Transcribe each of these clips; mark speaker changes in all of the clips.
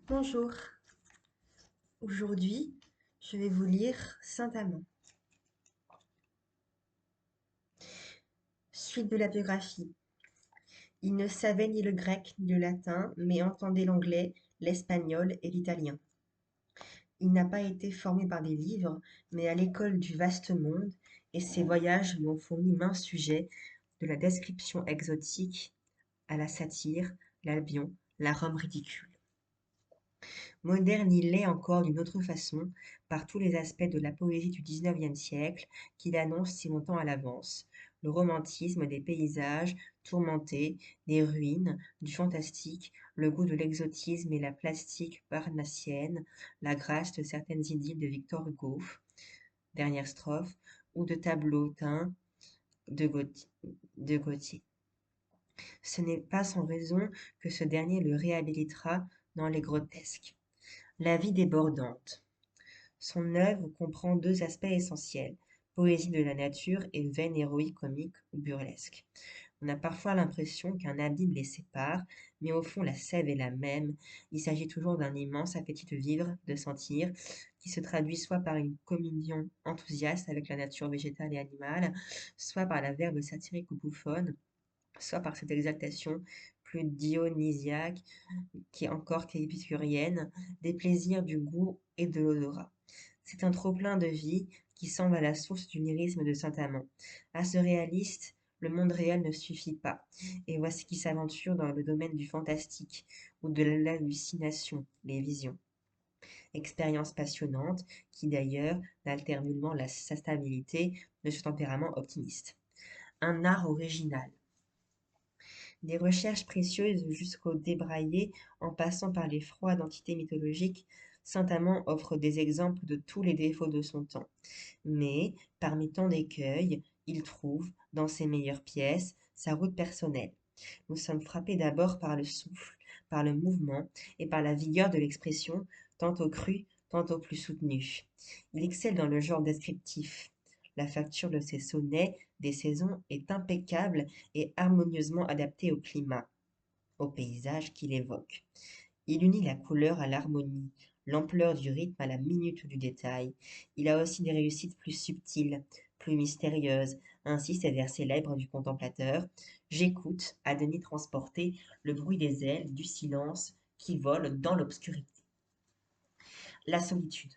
Speaker 1: Bonjour, aujourd'hui je vais vous lire Saint-Amand. Suite de la biographie. Il ne savait ni le grec ni le latin, mais entendait l'anglais, l'espagnol et l'italien. Il n'a pas été formé par des livres, mais à l'école du vaste monde, et ses voyages lui ont fourni maints sujets, de la description exotique à la satire, l'Albion, la Rome ridicule. Moderne il l'est encore d'une autre façon, par tous les aspects de la poésie du XIXe siècle qu'il annonce si longtemps à l'avance, le romantisme des paysages tourmentés, des ruines, du fantastique, le goût de l'exotisme et la plastique parnassienne, la grâce de certaines idylles de Victor Hugo, dernière strophe, ou de tableaux teints de Gautier. Ce n'est pas sans raison que ce dernier le réhabilitera dans les grotesques. La vie débordante. Son œuvre comprend deux aspects essentiels, poésie de la nature et veine héroïque comique ou burlesque. On a parfois l'impression qu'un abîme les sépare, mais au fond la sève est la même. Il s'agit toujours d'un immense appétit de vivre, de sentir, qui se traduit soit par une communion enthousiaste avec la nature végétale et animale, soit par la verve satirique ou bouffonne, soit par cette exaltation plus dionysiaque qui est encore qu'épicurienne, des plaisirs du goût et de l'odorat. C'est un trop-plein de vie qui semble à la source du lyrisme de Saint-Amand. À ce réaliste, le monde réel ne suffit pas, et voici qui s'aventure dans le domaine du fantastique, ou de l'hallucination, les visions. Expérience passionnante, qui d'ailleurs n'altère nullement sa stabilité de ce tempérament optimiste. Un art original. Des recherches précieuses jusqu'au débraillé, en passant par les froides entités mythologiques, Saint-Amand offre des exemples de tous les défauts de son temps. Mais, parmi tant d'écueils, il trouve, dans ses meilleures pièces, sa route personnelle. Nous sommes frappés d'abord par le souffle, par le mouvement et par la vigueur de l'expression, tantôt crue, tantôt plus soutenue. Il excelle dans le genre descriptif. La facture de ses sonnets des saisons est impeccable et harmonieusement adaptée au climat, au paysage qu'il évoque. Il unit la couleur à l'harmonie, l'ampleur du rythme à la minute du détail. Il a aussi des réussites plus subtiles, plus mystérieuses. Ainsi ces vers célèbres du contemplateur. J'écoute, à demi transporté, le bruit des ailes, du silence qui vole dans l'obscurité. La solitude.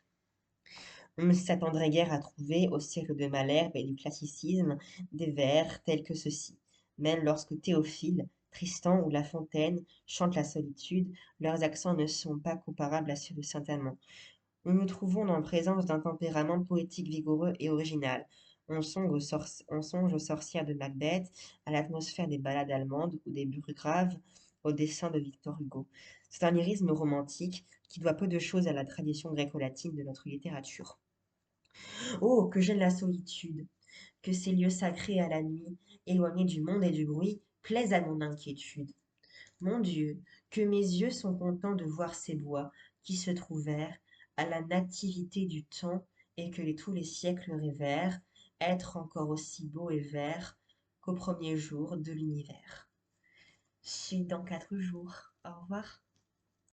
Speaker 1: On ne s'attendrait guère à trouver, au siècle de Malherbe et du classicisme, des vers tels que ceux-ci. Même lorsque Théophile, Tristan ou La Fontaine chantent la solitude, leurs accents ne sont pas comparables à ceux de Saint-Amand. Nous nous trouvons en présence d'un tempérament poétique vigoureux et original. On songe aux sorcières de Macbeth, à l'atmosphère des ballades allemandes ou des burgraves, au dessin de Victor Hugo. C'est un lyrisme romantique qui doit peu de choses à la tradition gréco-latine de notre littérature. Oh, que j'aime la solitude, que ces lieux sacrés à la nuit, éloignés du monde et du bruit, plaisent à mon inquiétude. Mon Dieu, que mes yeux sont contents de voir ces bois qui se trouvèrent à la nativité du temps et que tous les siècles rêvèrent être encore aussi beaux et verts qu'au premier jour de l'univers. Suite dans 4 jours. Au revoir.